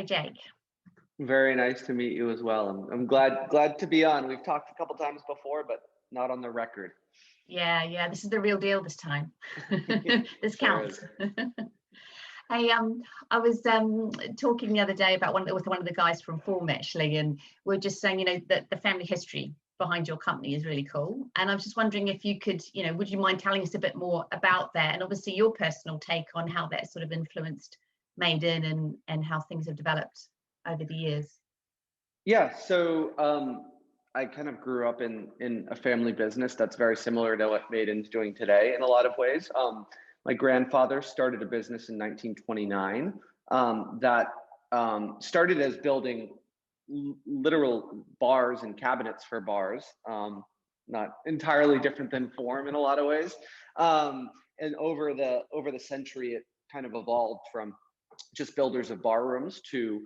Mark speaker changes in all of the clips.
Speaker 1: Jake.
Speaker 2: Very nice to meet you as well. I'm glad to be on. We've talked a couple times before, but not on the record.
Speaker 1: Yeah, this is the real deal this time. This
Speaker 2: Sure
Speaker 1: counts.
Speaker 2: is.
Speaker 1: I was talking the other day about with one of the guys from Form actually, and we're just saying, that the family history behind your company is really cool. And I was just wondering if you could, would you mind telling us a bit more about that, and obviously your personal take on how that sort of influenced Made In and how things have developed over the years.
Speaker 2: Yeah, so I kind of grew up in a family business that's very similar to what Made In's doing today in a lot of ways. My grandfather started a business in 1929 that started as building literal bars and cabinets for bars, not entirely different than Form in a lot of ways. And over the century, it kind of evolved from just builders of bar rooms to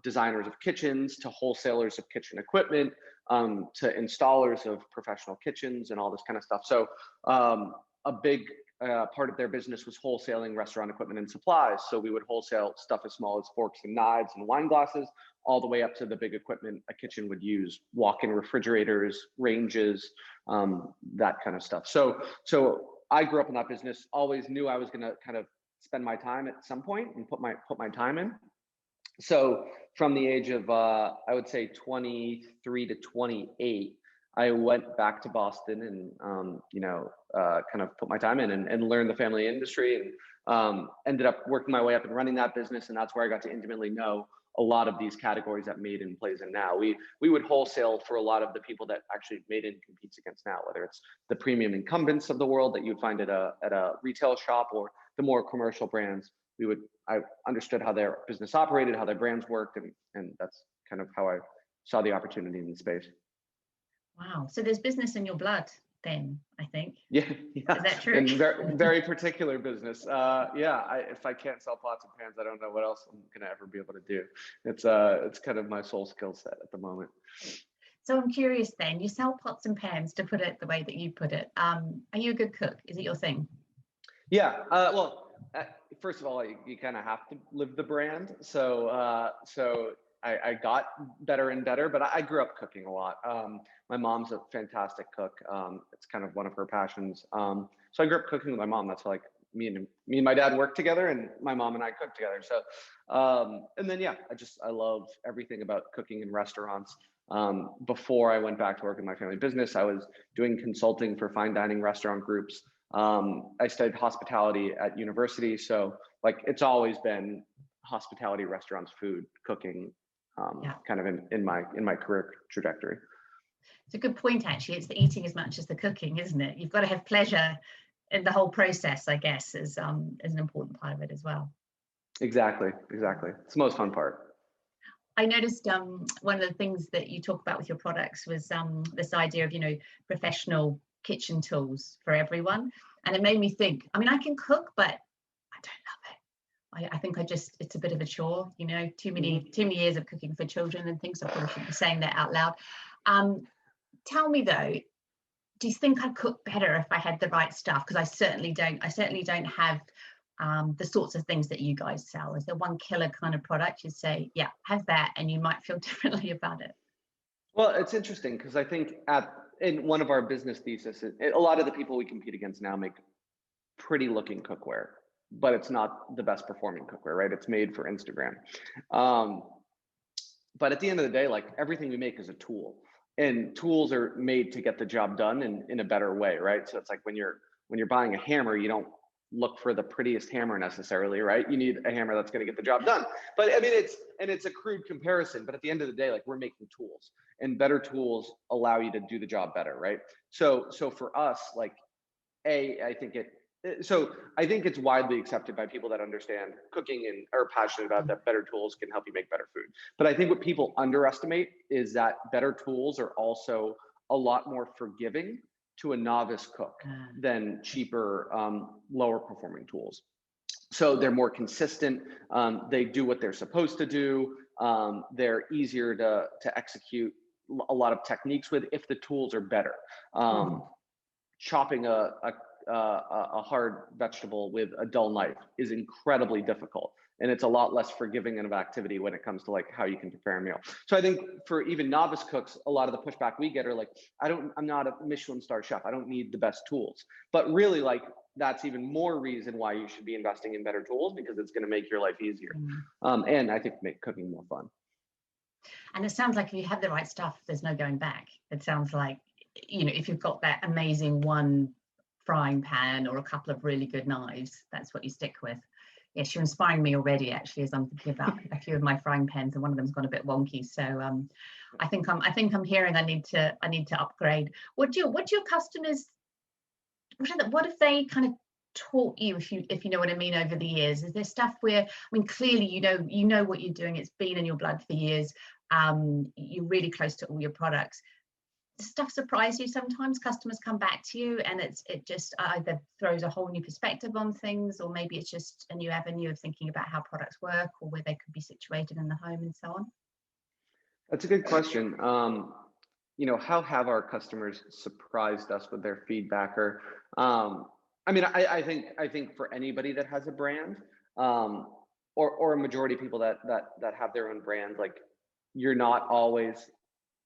Speaker 2: designers of kitchens, to wholesalers of kitchen equipment, to installers of professional kitchens and all this kind of stuff. So a big part of their business was wholesaling restaurant equipment and supplies. So we would wholesale stuff as small as forks and knives and wine glasses, all the way up to the big equipment a kitchen would use: walk-in refrigerators, ranges, that kind of stuff. So I grew up in that business, always knew I was going to kind of spend my time at some point and put my time in. So from the age of I would say 23 to 28, I went back to Boston and kind of put my time in and learned the family industry, and ended up working my way up and running that business. And that's where I got to intimately know a lot of these categories that Made In plays in now. We would wholesale for a lot of the people that actually Made In competes against now, whether it's the premium incumbents of the world that you'd find at a retail shop, or the more commercial brands. I understood how their business operated, how their brands worked, and that's kind of how I saw the opportunity in the space.
Speaker 1: Wow. So there's business in your blood then, I think.
Speaker 2: Yeah.
Speaker 1: Is that true?
Speaker 2: And very particular business. If I can't sell pots and pans, I don't know what else I'm gonna ever be able to do. It's kind of my sole skill set at the moment.
Speaker 1: So I'm curious then, you sell pots and pans, to put it the way that you put it. Are you a good cook? Is it your thing?
Speaker 2: Yeah. First of all, you kind of have to live the brand. So I got better and better, but I grew up cooking a lot. My mom's a fantastic cook. It's kind of one of her passions. So I grew up cooking with my mom. That's like me and my dad worked together, and my mom and I cooked together. So, and then, yeah, I love everything about cooking in restaurants. Before I went back to work in my family business, I was doing consulting for fine dining restaurant groups. I studied hospitality at university. So like, it's always been hospitality, restaurants, food, cooking, kind of in my career trajectory.
Speaker 1: It's a good point, actually. It's the eating as much as the cooking, isn't it? You've got to have pleasure in the whole process, I guess, is an important part of it as well.
Speaker 2: Exactly. It's the most fun part.
Speaker 1: I noticed one of the things that you talk about with your products was this idea of, professional kitchen tools for everyone. And it made me think, I mean, I can cook, but I don't love it. I think it's a bit of a chore, too many years of cooking for children and things. I probably shouldn't be saying that out loud. Tell me though, do you think I'd cook better if I had the right stuff? Because I certainly don't have the sorts of things that you guys sell. Is there one killer kind of product you'd say, yeah, have that, and you might feel differently about it?
Speaker 2: Well, it's interesting because I think in one of our business thesis, a lot of the people we compete against now make pretty looking cookware, but it's not the best performing cookware, right? It's made for Instagram. But at the end of the day, like, everything we make is a tool, and tools are made to get the job done in a better way, right? So it's like when you're buying a hammer, you don't look for the prettiest hammer necessarily, right? You need a hammer that's going to get the job done. But I mean, it's a crude comparison, but at the end of the day, like, we're making tools, and better tools allow you to do the job better, right? So for us, like, I think it's widely accepted by people that understand cooking and are passionate about that better tools can help you make better food. But I think what people underestimate is that better tools are also a lot more forgiving to a novice cook than cheaper, lower performing tools. So they're more consistent. They do what they're supposed to do. They're easier to execute a lot of techniques with if the tools are better. Chopping a hard vegetable with a dull knife is incredibly difficult. and it's a lot less forgiving of activity when it comes to like how you can prepare a meal. So I think for even novice cooks, a lot of the pushback we get are like, I'm not a Michelin star chef. I don't need the best tools. But really, like, that's even more reason why you should be investing in better tools, because it's going to make your life easier. And I think make cooking more fun.
Speaker 1: And it sounds like if you have the right stuff, there's no going back. It sounds like, you know, if you've got that amazing one frying pan or a couple of really good knives, that's what you stick with. Yes, you're inspiring me already, actually, as I'm thinking about a few of my frying pans, and one of them's gone a bit wonky. So I think I'm hearing I need to upgrade. What do your customers, what have they kind of taught you, if you know what I mean, over the years? Is there stuff where, I mean, clearly you know what you're doing, it's been in your blood for years, you're really close to all your products. Does stuff surprise you sometimes? Customers come back to you and it just either throws a whole new perspective on things, or maybe it's just a new avenue of thinking about how products work or where they could be situated in the home and so on?
Speaker 2: That's a good question. You know, how have our customers surprised us with their feedback? Or I mean, I think for anybody that has a brand, or a majority of people that have their own brand, like, you're not always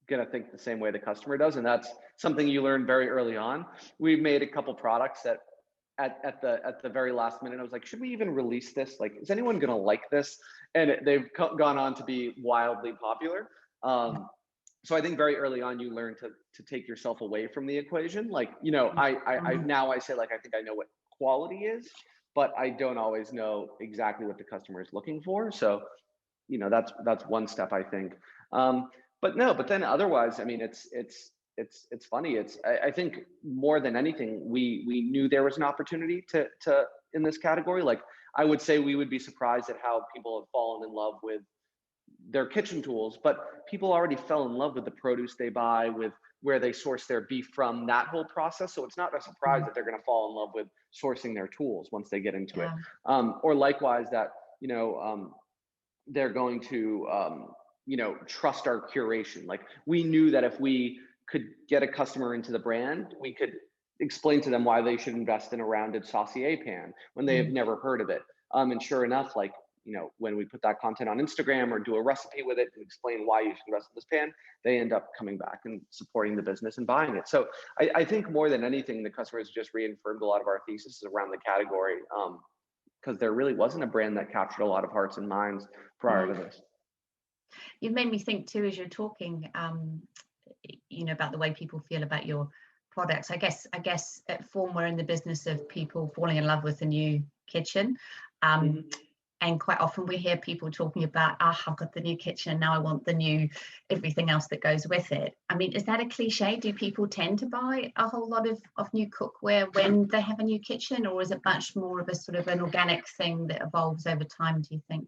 Speaker 2: gonna think the same way the customer does, and that's something you learn very early on. We've made a couple products that at the very last minute, I was like, should we even release this? Like, is anyone gonna like this? And they've gone on to be wildly popular. So I think very early on, you learn to take yourself away from the equation. Like, you know, I now I say, like, I think I know what quality is, but I don't always know exactly what the customer is looking for. So, you know, that's one step, I think. But then otherwise, I mean, it's funny. I think more than anything, we knew there was an opportunity to in this category. Like, I would say we would be surprised at how people have fallen in love with their kitchen tools, but people already fell in love with the produce they buy, with where they source their beef from, that whole process. So it's not a surprise that they're going to fall in love with sourcing their tools once they get into it. Or likewise, that, you know, they're going to, you know, trust our curation. Like, we knew that if we could get a customer into the brand, we could explain to them why they should invest in a rounded saucier pan when they have never heard of it. And sure enough, like, you know, when we put that content on Instagram or do a recipe with it and explain why you should invest in this pan, they end up coming back and supporting the business and buying it. So I think more than anything, the customers just reaffirmed a lot of our thesis around the category, because there really wasn't a brand that captured a lot of hearts and minds prior to this.
Speaker 1: You've made me think too, as you're talking, you know, about the way people feel about your products. I guess at Form, we're in the business of people falling in love with the new kitchen. And quite often we hear people talking about, I've got the new kitchen, now I want the new everything else that goes with it. I mean, is that a cliche? Do people tend to buy a whole lot of new cookware when they have a new kitchen, or is it much more of a sort of an organic thing that evolves over time, do you think?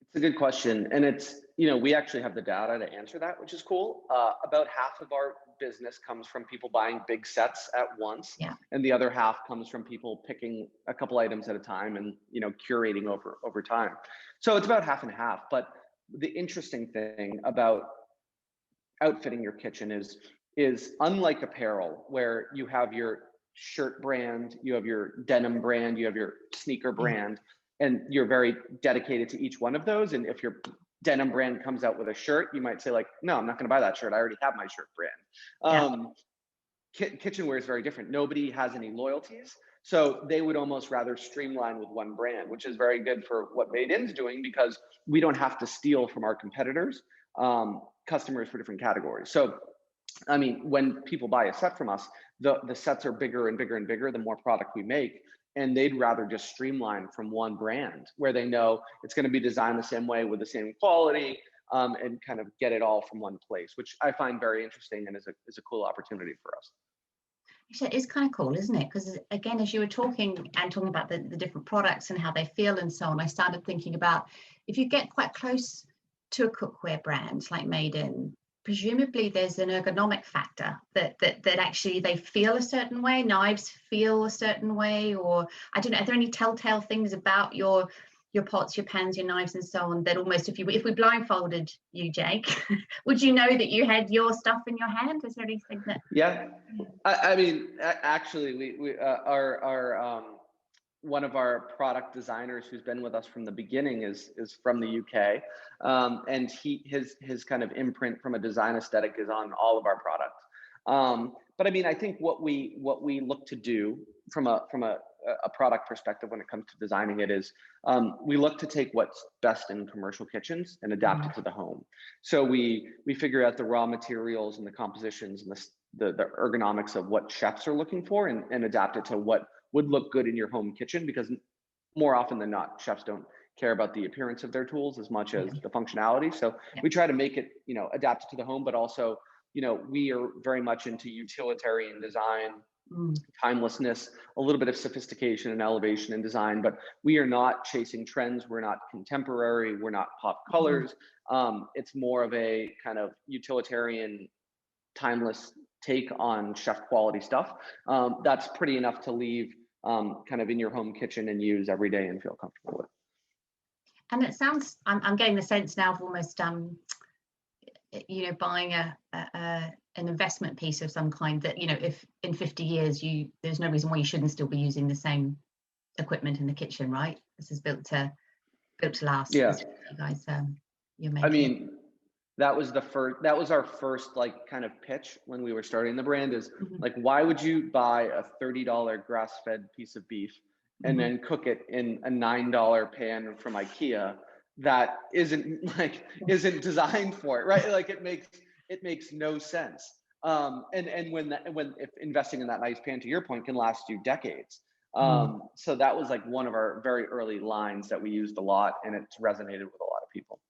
Speaker 2: It's a good question. And it's, you know, we actually have the data to answer that, which is cool. About half of our business comes from people buying big sets at once. And the other half comes from people picking a couple items at a time and, you know, curating over time. So it's about half and half. But the interesting thing about outfitting your kitchen is unlike apparel, where you have your shirt brand, you have your denim brand, you have your sneaker brand, and you're very dedicated to each one of those. And if your denim brand comes out with a shirt, you might say, like, no, I'm not going to buy that shirt. I already have my shirt brand. Kitchenware is very different. Nobody has any loyalties. So they would almost rather streamline with one brand, which is very good for what Made In's doing, because we don't have to steal from our competitors, customers for different categories. So, I mean, when people buy a set from us, the sets are bigger and bigger and bigger the more product we make. And they'd rather just streamline from one brand where they know it's going to be designed the same way with the same quality, and kind of get it all from one place, which I find very interesting and is a cool opportunity for us.
Speaker 1: Actually, it's kind of cool, isn't it? Because again, as you were talking about the different products and how they feel and so on, I started thinking about, if you get quite close to a cookware brand like Made In, presumably there's an ergonomic factor that actually they feel a certain way, knives feel a certain way, or I don't know, are there any telltale things about your pots, your pans, your knives and so on that almost, if we blindfolded you, Jake, would you know that you had your stuff in your hand? Is there anything that?
Speaker 2: I mean, actually, we our one of our product designers who's been with us from the beginning is from the UK, and his kind of imprint from a design aesthetic is on all of our products. But I mean, I think what we look to do from a product perspective when it comes to designing it is we look to take what's best in commercial kitchens and adapt it to the home. So we figure out the raw materials and the compositions and the ergonomics of what chefs are looking for, and adapt it to what would look good in your home kitchen, because more often than not, chefs don't care about the appearance of their tools as much as the functionality. So we try to make it, adapt to the home, but also, we are very much into utilitarian design, timelessness, a little bit of sophistication and elevation in design, but we are not chasing trends. We're not contemporary. We're not pop colors. It's more of a kind of utilitarian, timeless take on chef quality stuff. That's pretty enough to leave kind of in your home kitchen and use every day and feel comfortable with.
Speaker 1: And it sounds, I'm getting the sense now of almost, buying an investment piece of some kind that, if in 50 years, there's no reason why you shouldn't still be using the same equipment in the kitchen, right? This is built to last.
Speaker 2: Yeah.
Speaker 1: You guys, you're making.
Speaker 2: I mean, that was our first like kind of pitch when we were starting the brand is like, why would you buy a $30 grass-fed piece of beef and then cook it in a $9 pan from IKEA that isn't designed for it, right? Like it makes no sense. And if investing in that nice pan, to your point, can last you decades. So that was like one of our very early lines that we used a lot, and it's resonated with a lot of people.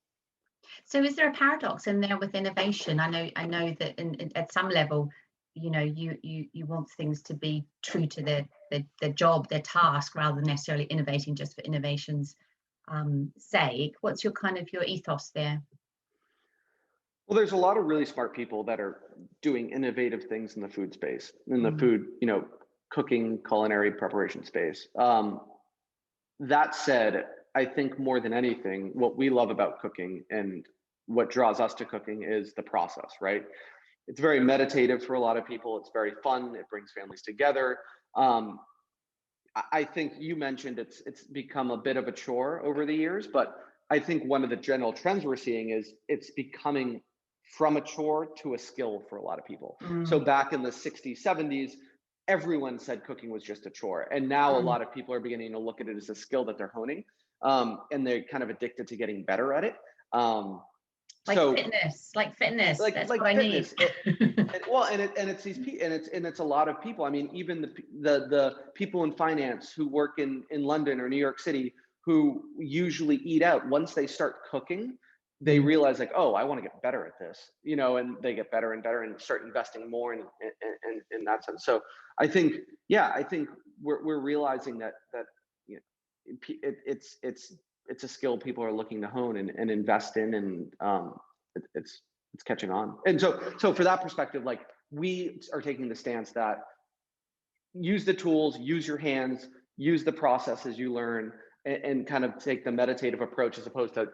Speaker 1: So is there a paradox in there with innovation? I know that at some level, you want things to be true to their job, their task, rather than necessarily innovating just for innovation's sake. What's your ethos there?
Speaker 2: Well, there's a lot of really smart people that are doing innovative things in the food space, in the food, cooking, culinary preparation space. That said, I think more than anything, what we love about cooking and what draws us to cooking is the process, right? It's very meditative for a lot of people. It's very fun. It brings families together. I think you mentioned it's become a bit of a chore over the years, but I think one of the general trends we're seeing is it's becoming from a chore to a skill for a lot of people. So back in the 60s, 70s, everyone said cooking was just a chore. And now a lot of people are beginning to look at it as a skill that they're honing. And they're kind of addicted to getting better at it.
Speaker 1: Fitness. That's what I need.
Speaker 2: It's a lot of people. I mean, even the people in finance who work in London or New York City who usually eat out, once they start cooking, they realize like, oh, I want to get better at this, and they get better and better and start investing more in that sense. So I think we're realizing that it's a skill people are looking to hone and invest in, and it's catching on. And so for that perspective, like we are taking the stance that use the tools, use your hands, use the process as you learn, and kind of take the meditative approach as opposed to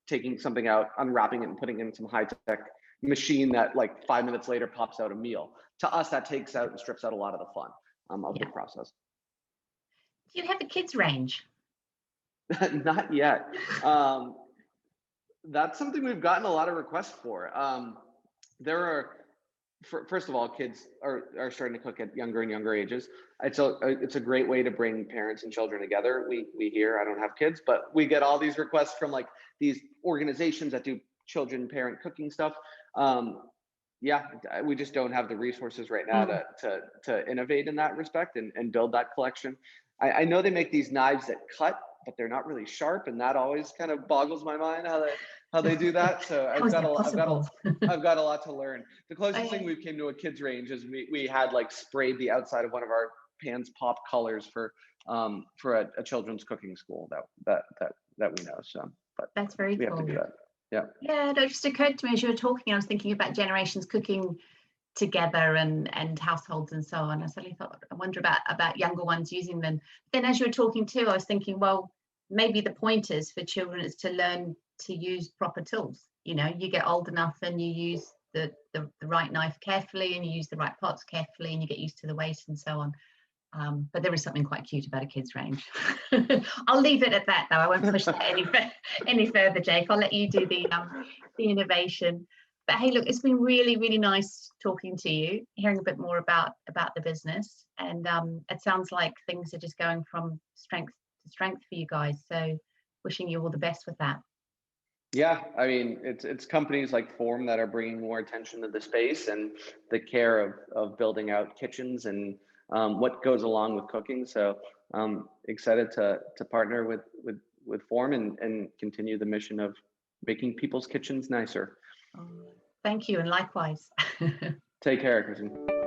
Speaker 2: taking something out, unwrapping it and putting it in some high-tech machine that like 5 minutes later pops out a meal. To us, that takes out and strips out a lot of the fun of the process.
Speaker 1: Do you have a kids range?
Speaker 2: Not yet. That's something we've gotten a lot of requests for. First of all, kids are starting to cook at younger and younger ages. It's a great way to bring parents and children together. We hear, I don't have kids, but we get all these requests from like these organizations that do children parent cooking stuff. We just don't have the resources right now to innovate in that respect and build that collection. I know they make these knives that cut, but they're not really sharp, and that always kind of boggles my mind how they do that. So I've got a lot to learn. The closest thing we came to a kids range is we had like sprayed the outside of one of our pans pop colors for a children's cooking school that we know. So, but
Speaker 1: that's very cool.
Speaker 2: We have to do that. Yeah.
Speaker 1: Yeah, it just occurred to me as you were talking. I was thinking about generations cooking together and households and so on. I suddenly thought, I wonder about younger ones using them. Then as you were talking too, I was thinking, well, maybe the point is for children is to learn to use proper tools. You get old enough and you use the right knife carefully, and you use the right pots carefully, and you get used to the weight and so on. But there is something quite cute about a kids range. I'll leave it at that, though. I won't push that any further, Jake. I'll let you do the innovation. But hey, look, it's been really, really nice talking to you, hearing a bit more about the business, and it sounds like things are just going from strength to strength for you guys. So, wishing you all the best with that.
Speaker 2: Yeah, I mean, it's companies like Form that are bringing more attention to the space and the care of building out kitchens and what goes along with cooking. So excited to partner with Form and continue the mission of making people's kitchens nicer.
Speaker 1: Thank you, and likewise.
Speaker 2: Take care, Kristen.